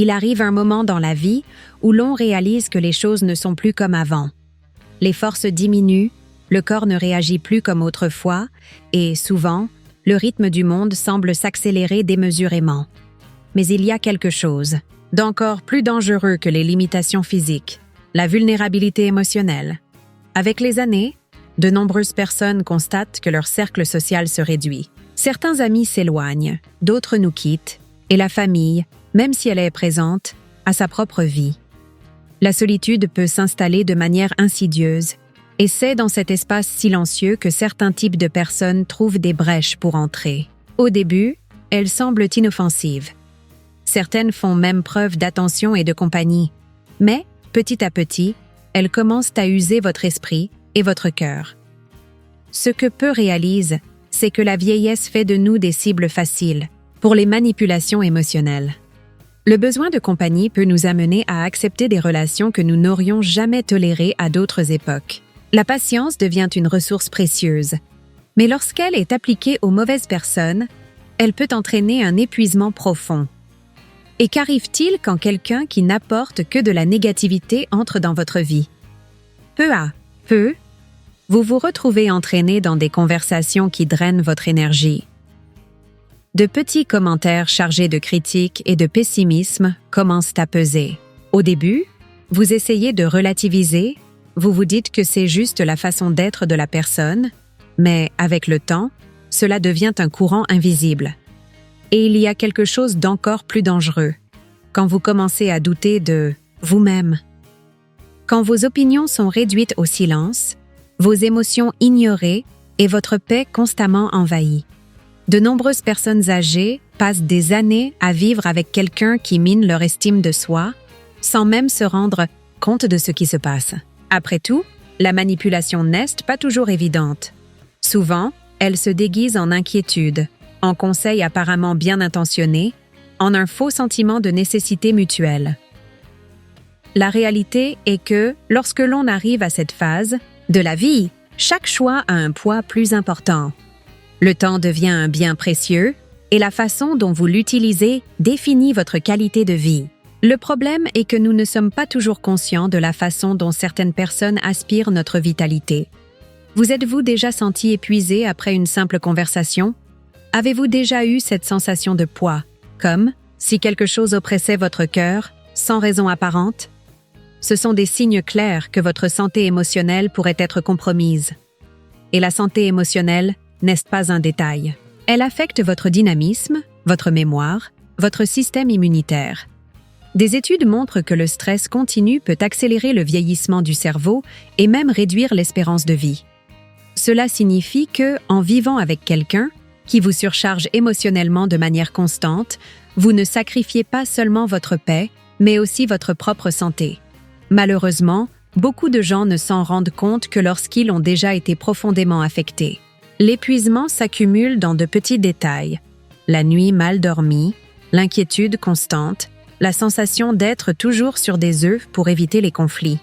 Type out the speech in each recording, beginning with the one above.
Il arrive un moment dans la vie où l'on réalise que les choses ne sont plus comme avant. Les forces diminuent, le corps ne réagit plus comme autrefois et, souvent, le rythme du monde semble s'accélérer démesurément. Mais il y a quelque chose d'encore plus dangereux que les limitations physiques, la vulnérabilité émotionnelle. Avec les années, de nombreuses personnes constatent que leur cercle social se réduit. Certains amis s'éloignent, d'autres nous quittent, et la famille, même si elle est présente, a sa propre vie. La solitude peut s'installer de manière insidieuse, et c'est dans cet espace silencieux que certains types de personnes trouvent des brèches pour entrer. Au début, elles semblent inoffensives. Certaines font même preuve d'attention et de compagnie, mais, petit à petit, elles commencent à user votre esprit et votre cœur. Ce que peu réalisent, c'est que la vieillesse fait de nous des cibles faciles pour les manipulations émotionnelles. Le besoin de compagnie peut nous amener à accepter des relations que nous n'aurions jamais tolérées à d'autres époques. La patience devient une ressource précieuse, mais lorsqu'elle est appliquée aux mauvaises personnes, elle peut entraîner un épuisement profond. Et qu'arrive-t-il quand quelqu'un qui n'apporte que de la négativité entre dans votre vie? Peu à peu, vous vous retrouvez entraîné dans des conversations qui drainent votre énergie. De petits commentaires chargés de critiques et de pessimisme commencent à peser. Au début, vous essayez de relativiser, vous vous dites que c'est juste la façon d'être de la personne, mais avec le temps, cela devient un courant invisible. Et il y a quelque chose d'encore plus dangereux, quand vous commencez à douter de vous-même. Quand vos opinions sont réduites au silence, vos émotions ignorées et votre paix constamment envahie. De nombreuses personnes âgées passent des années à vivre avec quelqu'un qui mine leur estime de soi, sans même se rendre compte de ce qui se passe. Après tout, la manipulation n'est pas toujours évidente. Souvent, elle se déguise en inquiétude, en conseils apparemment bien intentionnés, en un faux sentiment de nécessité mutuelle. La réalité est que, lorsque l'on arrive à cette phase de la vie, chaque choix a un poids plus important. Le temps devient un bien précieux et la façon dont vous l'utilisez définit votre qualité de vie. Le problème est que nous ne sommes pas toujours conscients de la façon dont certaines personnes aspirent notre vitalité. Vous êtes-vous déjà senti épuisé après une simple conversation? Avez-vous déjà eu cette sensation de poids, comme si quelque chose oppressait votre cœur, sans raison apparente? Ce sont des signes clairs que votre santé émotionnelle pourrait être compromise. Et la santé émotionnelle n'est pas un détail. Elle affecte votre dynamisme, votre mémoire, votre système immunitaire. Des études montrent que le stress continu peut accélérer le vieillissement du cerveau et même réduire l'espérance de vie. Cela signifie que, en vivant avec quelqu'un qui vous surcharge émotionnellement de manière constante, vous ne sacrifiez pas seulement votre paix, mais aussi votre propre santé. Malheureusement, beaucoup de gens ne s'en rendent compte que lorsqu'ils ont déjà été profondément affectés. L'épuisement s'accumule dans de petits détails. La nuit mal dormie, l'inquiétude constante, la sensation d'être toujours sur des œufs pour éviter les conflits.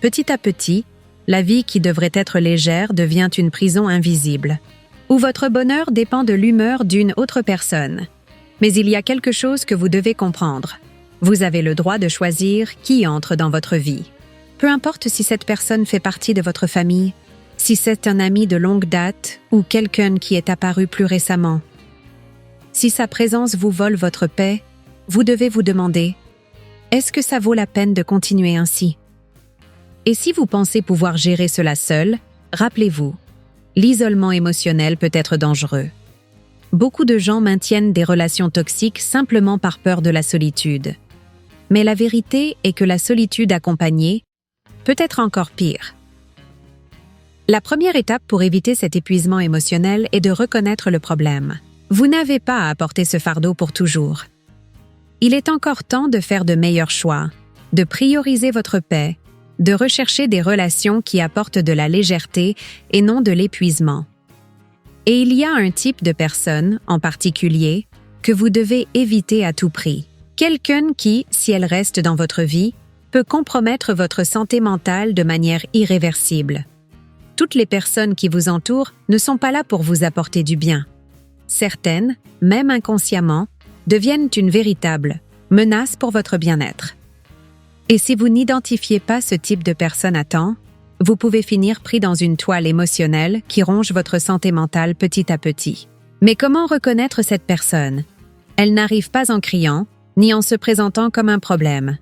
Petit à petit, la vie qui devrait être légère devient une prison invisible, où votre bonheur dépend de l'humeur d'une autre personne. Mais il y a quelque chose que vous devez comprendre. Vous avez le droit de choisir qui entre dans votre vie. Peu importe si cette personne fait partie de votre famille, si c'est un ami de longue date ou quelqu'un qui est apparu plus récemment. Si sa présence vous vole votre paix, vous devez vous demander « Est-ce que ça vaut la peine de continuer ainsi ?» Et si vous pensez pouvoir gérer cela seul, rappelez-vous, l'isolement émotionnel peut être dangereux. Beaucoup de gens maintiennent des relations toxiques simplement par peur de la solitude. Mais la vérité est que la solitude accompagnée peut être encore pire. La première étape pour éviter cet épuisement émotionnel est de reconnaître le problème. Vous n'avez pas à porter ce fardeau pour toujours. Il est encore temps de faire de meilleurs choix, de prioriser votre paix, de rechercher des relations qui apportent de la légèreté et non de l'épuisement. Et il y a un type de personne, en particulier, que vous devez éviter à tout prix. Quelqu'un qui, si elle reste dans votre vie, peut compromettre votre santé mentale de manière irréversible. Toutes les personnes qui vous entourent ne sont pas là pour vous apporter du bien. Certaines, même inconsciemment, deviennent une véritable menace pour votre bien-être. Et si vous n'identifiez pas ce type de personne à temps, vous pouvez finir pris dans une toile émotionnelle qui ronge votre santé mentale petit à petit. Mais comment reconnaître cette personne? Elle n'arrive pas en criant, ni en se présentant comme un problème.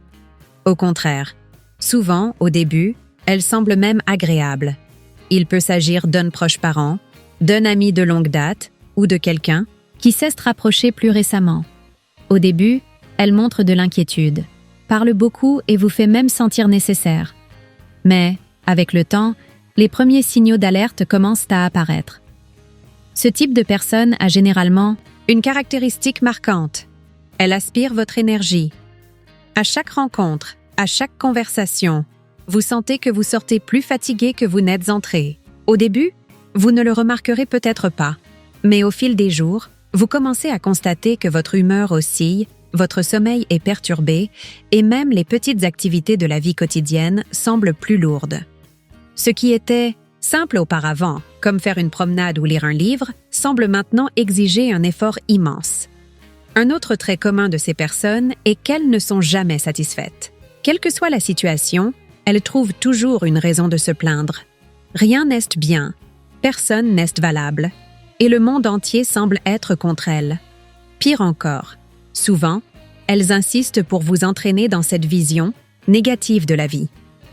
Au contraire, souvent, au début, elle semble même agréable. Il peut s'agir d'un proche parent, d'un ami de longue date ou de quelqu'un qui sait se rapprocher plus récemment. Au début, elle montre de l'inquiétude, parle beaucoup et vous fait même sentir nécessaire. Mais, avec le temps, les premiers signaux d'alerte commencent à apparaître. Ce type de personne a généralement une caractéristique marquante. Elle aspire votre énergie. À chaque rencontre, à chaque conversation, vous sentez que vous sortez plus fatigué que vous n'êtes entré. Au début, vous ne le remarquerez peut-être pas, mais au fil des jours, vous commencez à constater que votre humeur oscille, votre sommeil est perturbé et même les petites activités de la vie quotidienne semblent plus lourdes. Ce qui était simple auparavant, comme faire une promenade ou lire un livre, semble maintenant exiger un effort immense. Un autre trait commun de ces personnes est qu'elles ne sont jamais satisfaites. Quelle que soit la situation, elles trouvent toujours une raison de se plaindre. Rien n'est bien, personne n'est valable, et le monde entier semble être contre elles. Pire encore, souvent, elles insistent pour vous entraîner dans cette vision négative de la vie.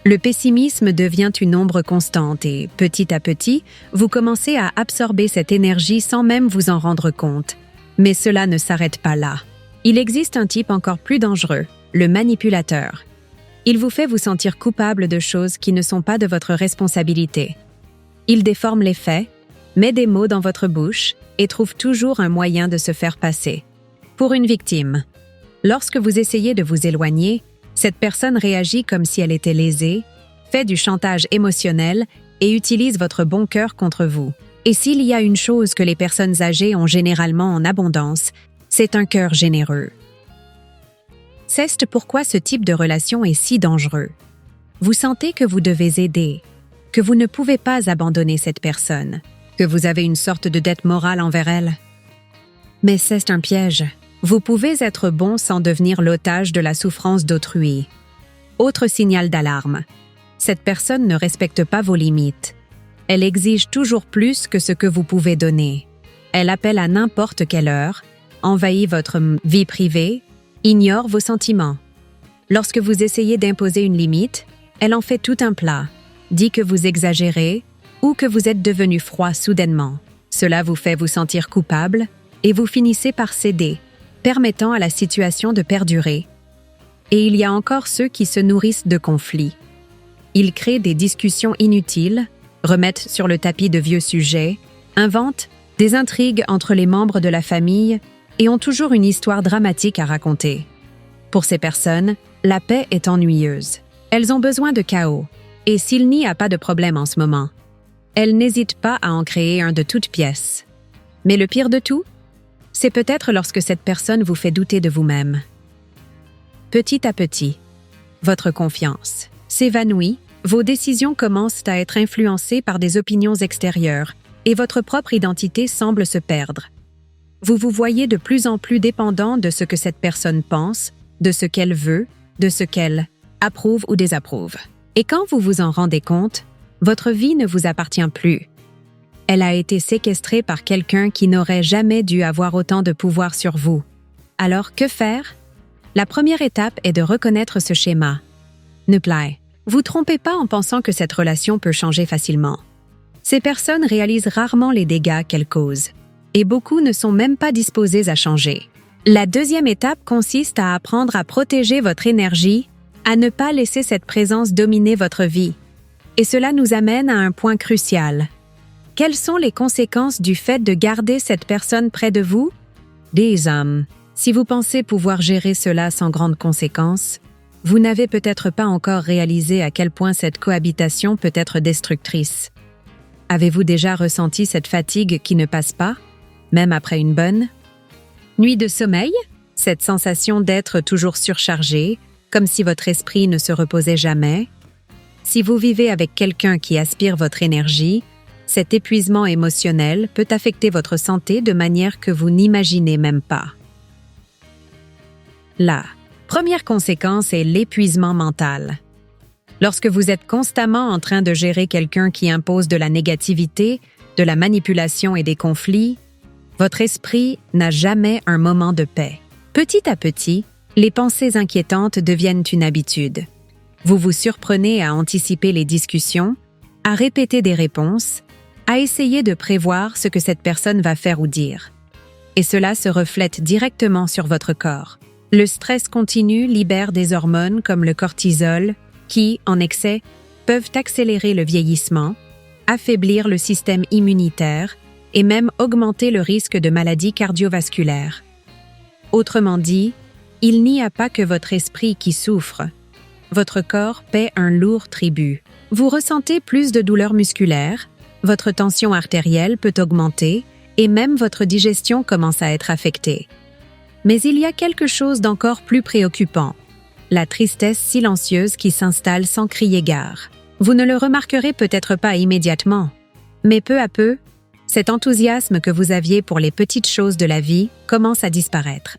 Le pessimisme devient une ombre constante et, petit à petit, vous commencez à absorber cette énergie sans même vous en rendre compte. Mais cela ne s'arrête pas là. Il existe un type encore plus dangereux, le manipulateur. Il vous fait vous sentir coupable de choses qui ne sont pas de votre responsabilité. Il déforme les faits, met des mots dans votre bouche et trouve toujours un moyen de se faire passer pour une victime. Lorsque vous essayez de vous éloigner, cette personne réagit comme si elle était lésée, fait du chantage émotionnel et utilise votre bon cœur contre vous. Et s'il y a une chose que les personnes âgées ont généralement en abondance, c'est un cœur généreux. C'est pourquoi ce type de relation est si dangereux. Vous sentez que vous devez aider, que vous ne pouvez pas abandonner cette personne, que vous avez une sorte de dette morale envers elle. Mais c'est un piège. Vous pouvez être bon sans devenir l'otage de la souffrance d'autrui. Autre signal d'alarme. Cette personne ne respecte pas vos limites. Elle exige toujours plus que ce que vous pouvez donner. Elle appelle à n'importe quelle heure, envahit votre vie privée, ignore vos sentiments. Lorsque vous essayez d'imposer une limite, elle en fait tout un plat, dit que vous exagérez ou que vous êtes devenu froid soudainement. Cela vous fait vous sentir coupable et vous finissez par céder, permettant à la situation de perdurer. Et il y a encore ceux qui se nourrissent de conflits. Ils créent des discussions inutiles, remettent sur le tapis de vieux sujets, inventent des intrigues entre les membres de la famille et ont toujours une histoire dramatique à raconter. Pour ces personnes, la paix est ennuyeuse. Elles ont besoin de chaos, et s'il n'y a pas de problème en ce moment, elles n'hésitent pas à en créer un de toutes pièces. Mais le pire de tout, c'est peut-être lorsque cette personne vous fait douter de vous-même. Petit à petit, votre confiance s'évanouit, vos décisions commencent à être influencées par des opinions extérieures et votre propre identité semble se perdre. Vous vous voyez de plus en plus dépendant de ce que cette personne pense, de ce qu'elle veut, de ce qu'elle approuve ou désapprouve. Et quand vous vous en rendez compte, votre vie ne vous appartient plus. Elle a été séquestrée par quelqu'un qui n'aurait jamais dû avoir autant de pouvoir sur vous. Alors, que faire? La première étape est de reconnaître ce schéma. Ne vous trompez pas en pensant que cette relation peut changer facilement. Ces personnes réalisent rarement les dégâts qu'elles causent, et beaucoup ne sont même pas disposés à changer. La deuxième étape consiste à apprendre à protéger votre énergie, à ne pas laisser cette présence dominer votre vie. Et cela nous amène à un point crucial. Quelles sont les conséquences du fait de garder cette personne près de vous? Si vous pensez pouvoir gérer cela sans grandes conséquences, vous n'avez peut-être pas encore réalisé à quel point cette cohabitation peut être destructrice. Avez-vous déjà ressenti cette fatigue qui ne passe pas, même après une bonne nuit de sommeil? Cette sensation d'être toujours surchargé, comme si votre esprit ne se reposait jamais? Si vous vivez avec quelqu'un qui aspire votre énergie, cet épuisement émotionnel peut affecter votre santé de manière que vous n'imaginez même pas. Là, Première conséquence est l'épuisement mental. Lorsque vous êtes constamment en train de gérer quelqu'un qui impose de la négativité, de la manipulation et des conflits, votre esprit n'a jamais un moment de paix. Petit à petit, les pensées inquiétantes deviennent une habitude. Vous vous surprenez à anticiper les discussions, à répéter des réponses, à essayer de prévoir ce que cette personne va faire ou dire. Et cela se reflète directement sur votre corps. Le stress continu libère des hormones comme le cortisol qui, en excès, peuvent accélérer le vieillissement, affaiblir le système immunitaire et même augmenter le risque de maladies cardiovasculaires. Autrement dit, il n'y a pas que votre esprit qui souffre. Votre corps paie un lourd tribut. Vous ressentez plus de douleurs musculaires, votre tension artérielle peut augmenter et même votre digestion commence à être affectée. Mais il y a quelque chose d'encore plus préoccupant, la tristesse silencieuse qui s'installe sans crier gare. Vous ne le remarquerez peut-être pas immédiatement, mais peu à peu, cet enthousiasme que vous aviez pour les petites choses de la vie commence à disparaître.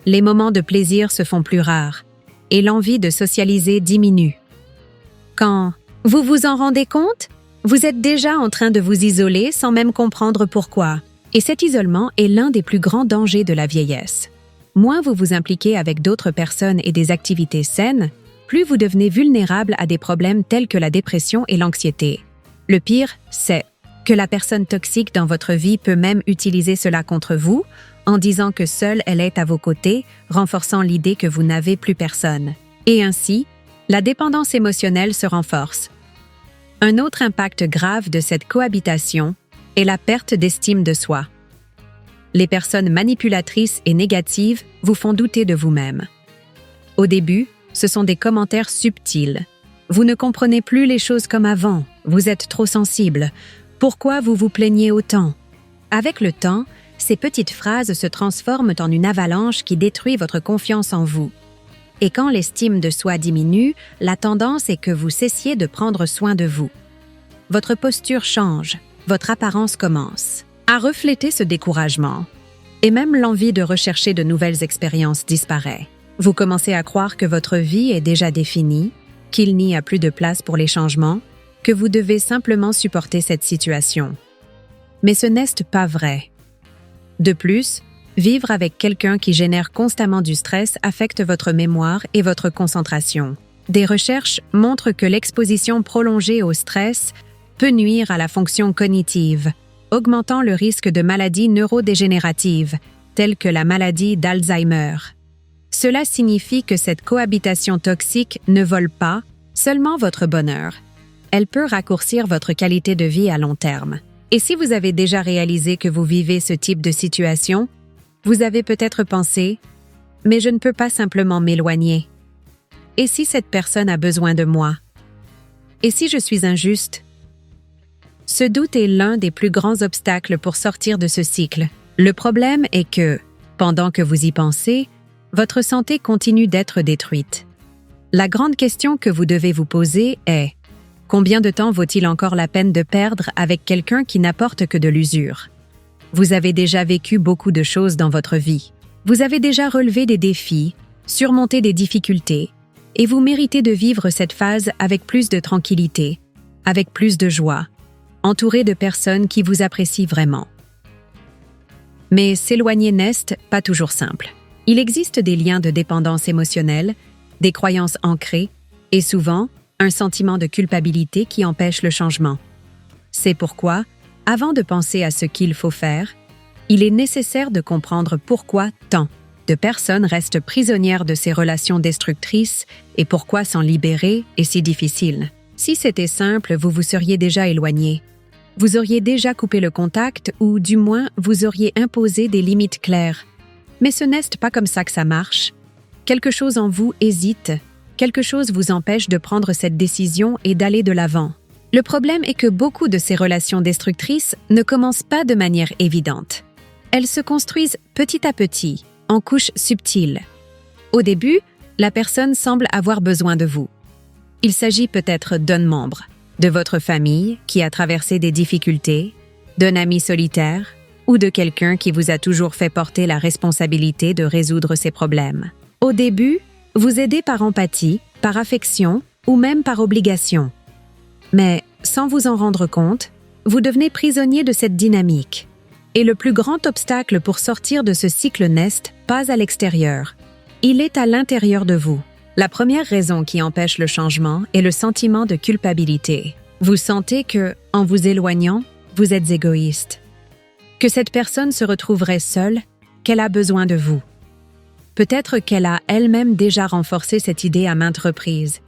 Les moments de plaisir se font plus rares et l'envie de socialiser diminue. Quand vous vous en rendez compte, vous êtes déjà en train de vous isoler sans même comprendre pourquoi. Et cet isolement est l'un des plus grands dangers de la vieillesse. Moins vous vous impliquez avec d'autres personnes et des activités saines, plus vous devenez vulnérable à des problèmes tels que la dépression et l'anxiété. Le pire, c'est que la personne toxique dans votre vie peut même utiliser cela contre vous, en disant que seule elle est à vos côtés, renforçant l'idée que vous n'avez plus personne. Et ainsi, la dépendance émotionnelle se renforce. Un autre impact grave de cette cohabitation est la perte d'estime de soi. Les personnes manipulatrices et négatives vous font douter de vous-même. Au début, ce sont des commentaires subtils. Vous ne comprenez plus les choses comme avant, vous êtes trop sensible. Pourquoi vous vous plaignez autant? Avec le temps, ces petites phrases se transforment en une avalanche qui détruit votre confiance en vous. Et quand l'estime de soi diminue, la tendance est que vous cessiez de prendre soin de vous. Votre posture change, votre apparence commence à refléter ce découragement. Et même l'envie de rechercher de nouvelles expériences disparaît. Vous commencez à croire que votre vie est déjà définie, qu'il n'y a plus de place pour les changements, que vous devez simplement supporter cette situation. Mais ce n'est pas vrai. De plus, vivre avec quelqu'un qui génère constamment du stress affecte votre mémoire et votre concentration. Des recherches montrent que l'exposition prolongée au stress peut nuire à la fonction cognitive, augmentant le risque de maladies neurodégénératives, telles que la maladie d'Alzheimer. Cela signifie que cette cohabitation toxique ne vole pas seulement votre bonheur. Elle peut raccourcir votre qualité de vie à long terme. Et si vous avez déjà réalisé que vous vivez ce type de situation, vous avez peut-être pensé « mais je ne peux pas simplement m'éloigner. Et si cette personne a besoin de moi? Et si je suis injuste? » Ce doute est l'un des plus grands obstacles pour sortir de ce cycle. Le problème est que, pendant que vous y pensez, votre santé continue d'être détruite. La grande question que vous devez vous poser est: combien de temps vaut-il encore la peine de perdre avec quelqu'un qui n'apporte que de l'usure? Vous avez déjà vécu beaucoup de choses dans votre vie. Vous avez déjà relevé des défis, surmonté des difficultés, et vous méritez de vivre cette phase avec plus de tranquillité, avec plus de joie, entouré de personnes qui vous apprécient vraiment. Mais s'éloigner n'est pas toujours simple. Il existe des liens de dépendance émotionnelle, des croyances ancrées, et souvent, un sentiment de culpabilité qui empêche le changement. C'est pourquoi, avant de penser à ce qu'il faut faire, il est nécessaire de comprendre pourquoi tant de personnes restent prisonnières de ces relations destructrices et pourquoi s'en libérer est si difficile. Si c'était simple, vous vous seriez déjà éloigné. Vous auriez déjà coupé le contact ou, du moins, vous auriez imposé des limites claires. Mais ce n'est pas comme ça que ça marche. Quelque chose en vous hésite. Quelque chose vous empêche de prendre cette décision et d'aller de l'avant. Le problème est que beaucoup de ces relations destructrices ne commencent pas de manière évidente. Elles se construisent petit à petit, en couches subtiles. Au début, la personne semble avoir besoin de vous. Il s'agit peut-être d'un membre de votre famille qui a traversé des difficultés, d'un ami solitaire ou de quelqu'un qui vous a toujours fait porter la responsabilité de résoudre ses problèmes. Au début, vous aidez par empathie, par affection ou même par obligation. Mais, sans vous en rendre compte, vous devenez prisonnier de cette dynamique. Et le plus grand obstacle pour sortir de ce cycle n'est pas à l'extérieur. Il est à l'intérieur de vous. La première raison qui empêche le changement est le sentiment de culpabilité. Vous sentez que, en vous éloignant, vous êtes égoïste. Que cette personne se retrouverait seule, qu'elle a besoin de vous. Peut-être qu'elle a elle-même déjà renforcé cette idée à maintes reprises.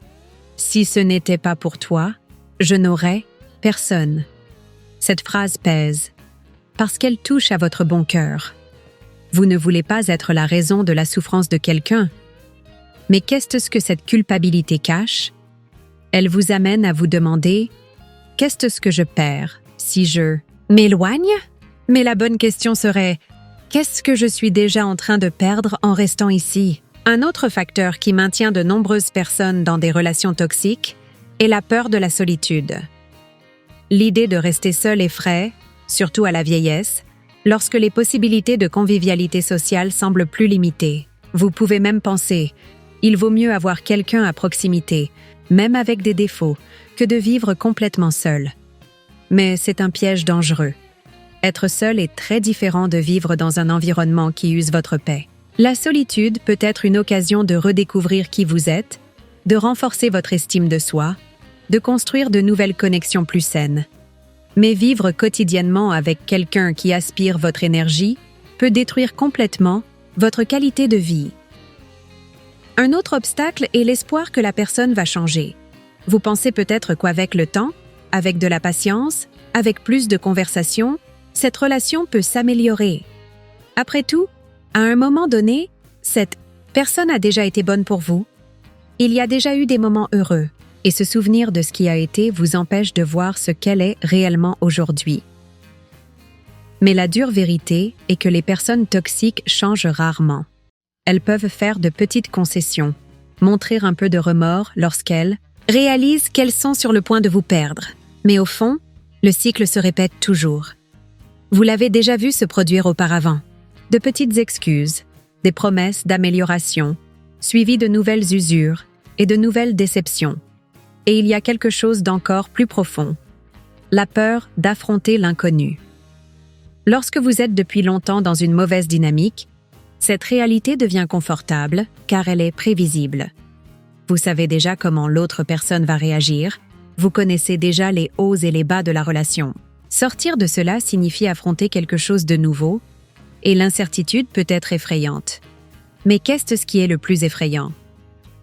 Si ce n'était pas pour toi, je n'aurais personne. Cette phrase pèse, parce qu'elle touche à votre bon cœur. Vous ne voulez pas être la raison de la souffrance de quelqu'un. Mais qu'est-ce que cette culpabilité cache? Elle vous amène à vous demander « Qu'est-ce que je perds si je m'éloigne ?» Mais la bonne question serait « Qu'est-ce que je suis déjà en train de perdre en restant ici ?» Un autre facteur qui maintient de nombreuses personnes dans des relations toxiques est la peur de la solitude. L'idée de rester seul effraie, surtout à la vieillesse, lorsque les possibilités de convivialité sociale semblent plus limitées. Vous pouvez même penser « Il vaut mieux avoir quelqu'un à proximité, même avec des défauts, que de vivre complètement seul. » Mais c'est un piège dangereux. Être seul est très différent de vivre dans un environnement qui use votre paix. La solitude peut être une occasion de redécouvrir qui vous êtes, de renforcer votre estime de soi, de construire de nouvelles connexions plus saines. Mais vivre quotidiennement avec quelqu'un qui aspire votre énergie peut détruire complètement votre qualité de vie. Un autre obstacle est l'espoir que la personne va changer. Vous pensez peut-être qu'avec le temps, avec de la patience, avec plus de conversations, cette relation peut s'améliorer. Après tout, à un moment donné, cette personne a déjà été bonne pour vous. Il y a déjà eu des moments heureux, et se souvenir de ce qui a été vous empêche de voir ce qu'elle est réellement aujourd'hui. Mais la dure vérité est que les personnes toxiques changent rarement. Elles peuvent faire de petites concessions, montrer un peu de remords lorsqu'elles réalisent qu'elles sont sur le point de vous perdre. Mais au fond, le cycle se répète toujours. Vous l'avez déjà vu se produire auparavant. De petites excuses, des promesses d'amélioration, suivies de nouvelles usures et de nouvelles déceptions. Et il y a quelque chose d'encore plus profond, la peur d'affronter l'inconnu. Lorsque vous êtes depuis longtemps dans une mauvaise dynamique, cette réalité devient confortable car elle est prévisible. Vous savez déjà comment l'autre personne va réagir, vous connaissez déjà les hauts et les bas de la relation. Sortir de cela signifie affronter quelque chose de nouveau, et l'incertitude peut être effrayante. Mais qu'est-ce qui est le plus effrayant?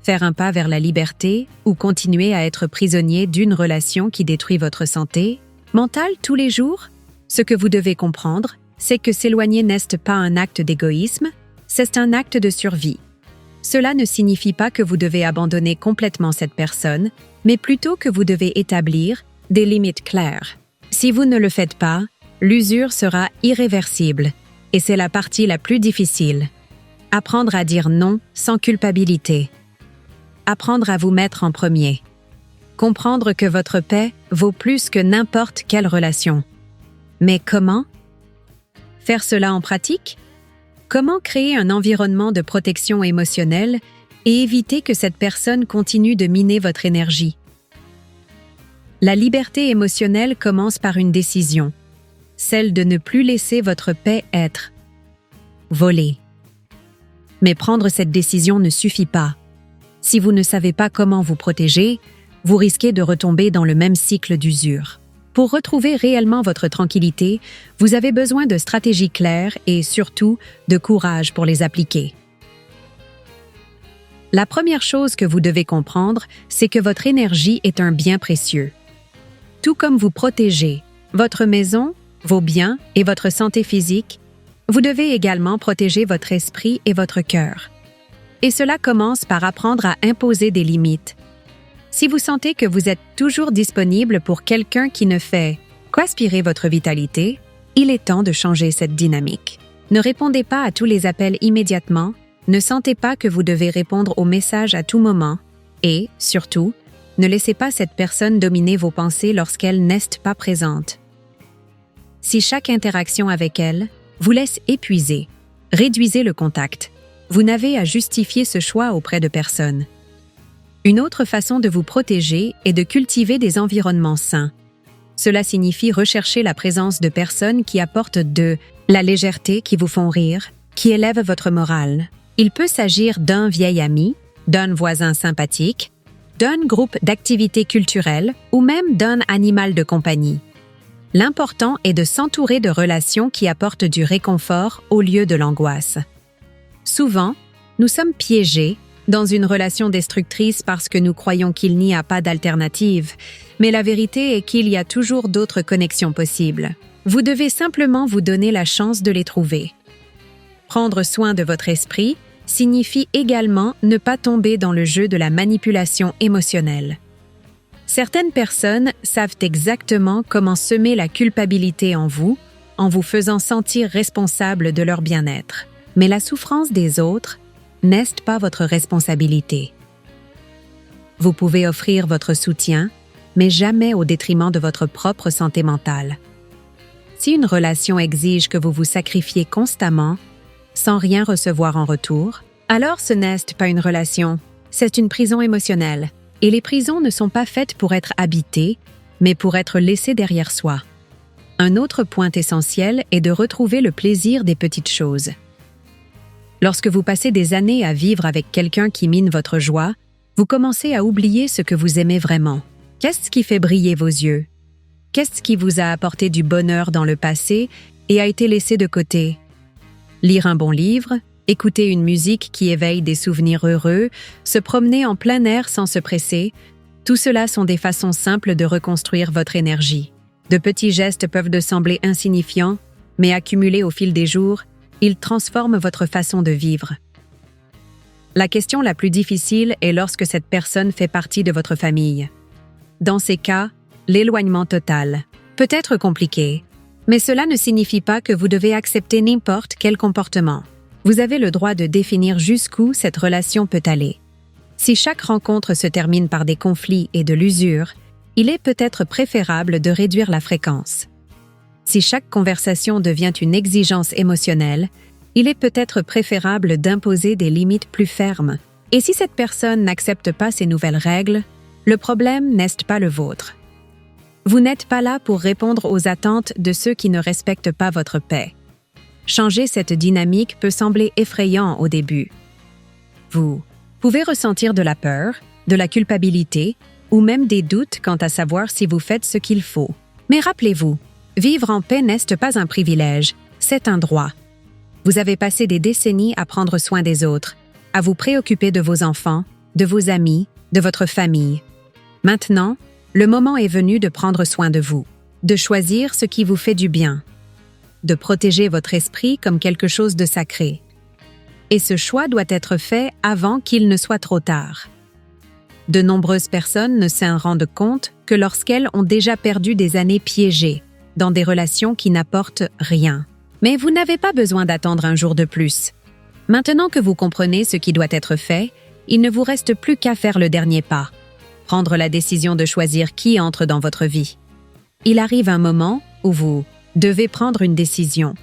Faire un pas vers la liberté ou continuer à être prisonnier d'une relation qui détruit votre santé mentale tous les jours? Ce que vous devez comprendre, c'est que s'éloigner n'est pas un acte d'égoïsme, c'est un acte de survie. Cela ne signifie pas que vous devez abandonner complètement cette personne, mais plutôt que vous devez établir des limites claires. Si vous ne le faites pas, l'usure sera irréversible, et c'est la partie la plus difficile. Apprendre à dire non sans culpabilité. Apprendre à vous mettre en premier. Comprendre que votre paix vaut plus que n'importe quelle relation. Mais comment? Faire cela en pratique? Comment créer un environnement de protection émotionnelle et éviter que cette personne continue de miner votre énergie? La liberté émotionnelle commence par une décision, celle de ne plus laisser votre paix être volée. Mais prendre cette décision ne suffit pas. Si vous ne savez pas comment vous protéger, vous risquez de retomber dans le même cycle d'usure. Pour retrouver réellement votre tranquillité, vous avez besoin de stratégies claires et surtout de courage pour les appliquer. La première chose que vous devez comprendre, c'est que votre énergie est un bien précieux. Tout comme vous protégez votre maison, vos biens et votre santé physique, vous devez également protéger votre esprit et votre cœur. Et cela commence par apprendre à imposer des limites. Si vous sentez que vous êtes toujours disponible pour quelqu'un qui ne fait qu'aspirer votre vitalité, il est temps de changer cette dynamique. Ne répondez pas à tous les appels immédiatement, ne sentez pas que vous devez répondre aux messages à tout moment et, surtout, ne laissez pas cette personne dominer vos pensées lorsqu'elle n'est pas présente. Si chaque interaction avec elle vous laisse épuisé, réduisez le contact. Vous n'avez à justifier ce choix auprès de personne. Une autre façon de vous protéger est de cultiver des environnements sains. Cela signifie rechercher la présence de personnes qui apportent de la légèreté, qui vous font rire, qui élèvent votre morale. Il peut s'agir d'un vieil ami, d'un voisin sympathique, d'un groupe d'activités culturelles ou même d'un animal de compagnie. L'important est de s'entourer de relations qui apportent du réconfort au lieu de l'angoisse. Souvent, nous sommes piégés dans une relation destructrice parce que nous croyons qu'il n'y a pas d'alternative, mais la vérité est qu'il y a toujours d'autres connexions possibles. Vous devez simplement vous donner la chance de les trouver. Prendre soin de votre esprit signifie également ne pas tomber dans le jeu de la manipulation émotionnelle. Certaines personnes savent exactement comment semer la culpabilité en vous faisant sentir responsable de leur bien-être. Mais la souffrance des autres n'est pas votre responsabilité. Vous pouvez offrir votre soutien, mais jamais au détriment de votre propre santé mentale. Si une relation exige que vous vous sacrifiez constamment, sans rien recevoir en retour, alors ce n'est pas une relation, c'est une prison émotionnelle. Et les prisons ne sont pas faites pour être habitées, mais pour être laissées derrière soi. Un autre point essentiel est de retrouver le plaisir des petites choses. Lorsque vous passez des années à vivre avec quelqu'un qui mine votre joie, vous commencez à oublier ce que vous aimez vraiment. Qu'est-ce qui fait briller vos yeux? Qu'est-ce qui vous a apporté du bonheur dans le passé et a été laissé de côté? Lire un bon livre, écouter une musique qui éveille des souvenirs heureux, se promener en plein air sans se presser, tout cela sont des façons simples de reconstruire votre énergie. De petits gestes peuvent sembler insignifiants, mais accumulés au fil des jours, ils transforment votre façon de vivre. La question la plus difficile est lorsque cette personne fait partie de votre famille. Dans ces cas, l'éloignement total peut être compliqué, mais cela ne signifie pas que vous devez accepter n'importe quel comportement. Vous avez le droit de définir jusqu'où cette relation peut aller. Si chaque rencontre se termine par des conflits et de l'usure, il est peut-être préférable de réduire la fréquence. Si chaque conversation devient une exigence émotionnelle, il est peut-être préférable d'imposer des limites plus fermes. Et si cette personne n'accepte pas ces nouvelles règles, le problème n'est pas le vôtre. Vous n'êtes pas là pour répondre aux attentes de ceux qui ne respectent pas votre paix. Changer cette dynamique peut sembler effrayant au début. Vous pouvez ressentir de la peur, de la culpabilité ou même des doutes quant à savoir si vous faites ce qu'il faut. Mais rappelez-vous, vivre en paix n'est pas un privilège, c'est un droit. Vous avez passé des décennies à prendre soin des autres, à vous préoccuper de vos enfants, de vos amis, de votre famille. Maintenant, le moment est venu de prendre soin de vous, de choisir ce qui vous fait du bien, de protéger votre esprit comme quelque chose de sacré. Et ce choix doit être fait avant qu'il ne soit trop tard. De nombreuses personnes ne s'en rendent compte que lorsqu'elles ont déjà perdu des années piégées dans des relations qui n'apportent rien. Mais vous n'avez pas besoin d'attendre un jour de plus. Maintenant que vous comprenez ce qui doit être fait, il ne vous reste plus qu'à faire le dernier pas, prendre la décision de choisir qui entre dans votre vie. Il arrive un moment où vous devez prendre une décision.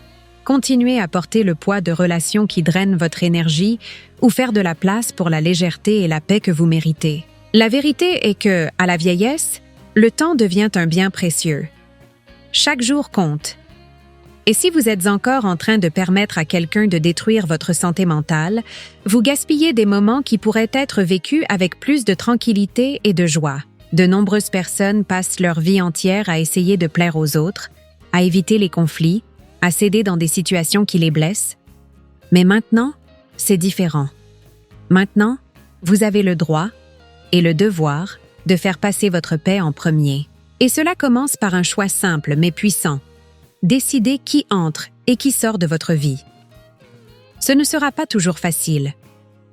Continuer à porter le poids de relations qui drainent votre énergie ou faire de la place pour la légèreté et la paix que vous méritez. La vérité est que, à la vieillesse, le temps devient un bien précieux. Chaque jour compte. Et si vous êtes encore en train de permettre à quelqu'un de détruire votre santé mentale, vous gaspillez des moments qui pourraient être vécus avec plus de tranquillité et de joie. De nombreuses personnes passent leur vie entière à essayer de plaire aux autres, à éviter les conflits, à céder dans des situations qui les blessent. Mais maintenant, c'est différent. Maintenant, vous avez le droit et le devoir de faire passer votre paix en premier. Et cela commence par un choix simple mais puissant. Décidez qui entre et qui sort de votre vie. Ce ne sera pas toujours facile.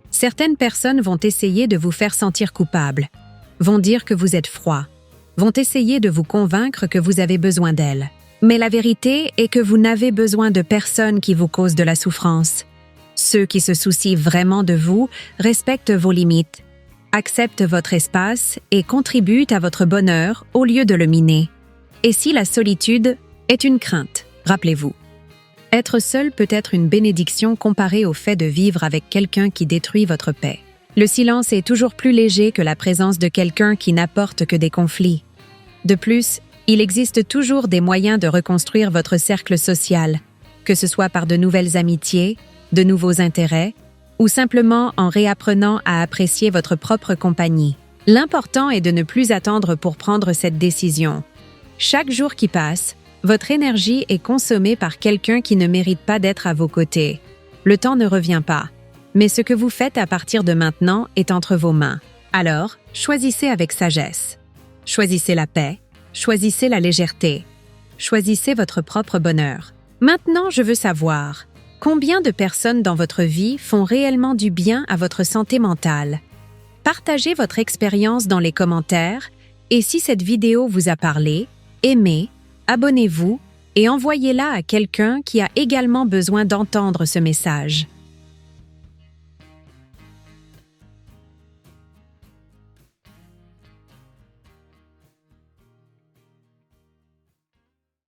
Certaines personnes vont essayer de vous faire sentir coupable, vont dire que vous êtes froid, vont essayer de vous convaincre que vous avez besoin d'elles. Mais la vérité est que vous n'avez besoin de personne qui vous cause de la souffrance. Ceux qui se soucient vraiment de vous respectent vos limites, acceptent votre espace et contribuent à votre bonheur au lieu de le miner. Et si la solitude est une crainte, rappelez-vous, Être seul peut être une bénédiction comparée au fait de vivre avec quelqu'un qui détruit votre paix. Le silence est toujours plus léger que la présence de quelqu'un qui n'apporte que des conflits. De plus, il existe toujours des moyens de reconstruire votre cercle social, que ce soit par de nouvelles amitiés, de nouveaux intérêts, ou simplement en réapprenant à apprécier votre propre compagnie. L'important est de ne plus attendre pour prendre cette décision. Chaque jour qui passe, votre énergie est consommée par quelqu'un qui ne mérite pas d'être à vos côtés. Le temps ne revient pas, mais ce que vous faites à partir de maintenant est entre vos mains. Alors, choisissez avec sagesse. Choisissez la paix, choisissez la légèreté, choisissez votre propre bonheur. Maintenant, je veux savoir, combien de personnes dans votre vie font réellement du bien à votre santé mentale? Partagez votre expérience dans les commentaires et si cette vidéo vous a parlé, aimez, abonnez-vous et envoyez-la à quelqu'un qui a également besoin d'entendre ce message.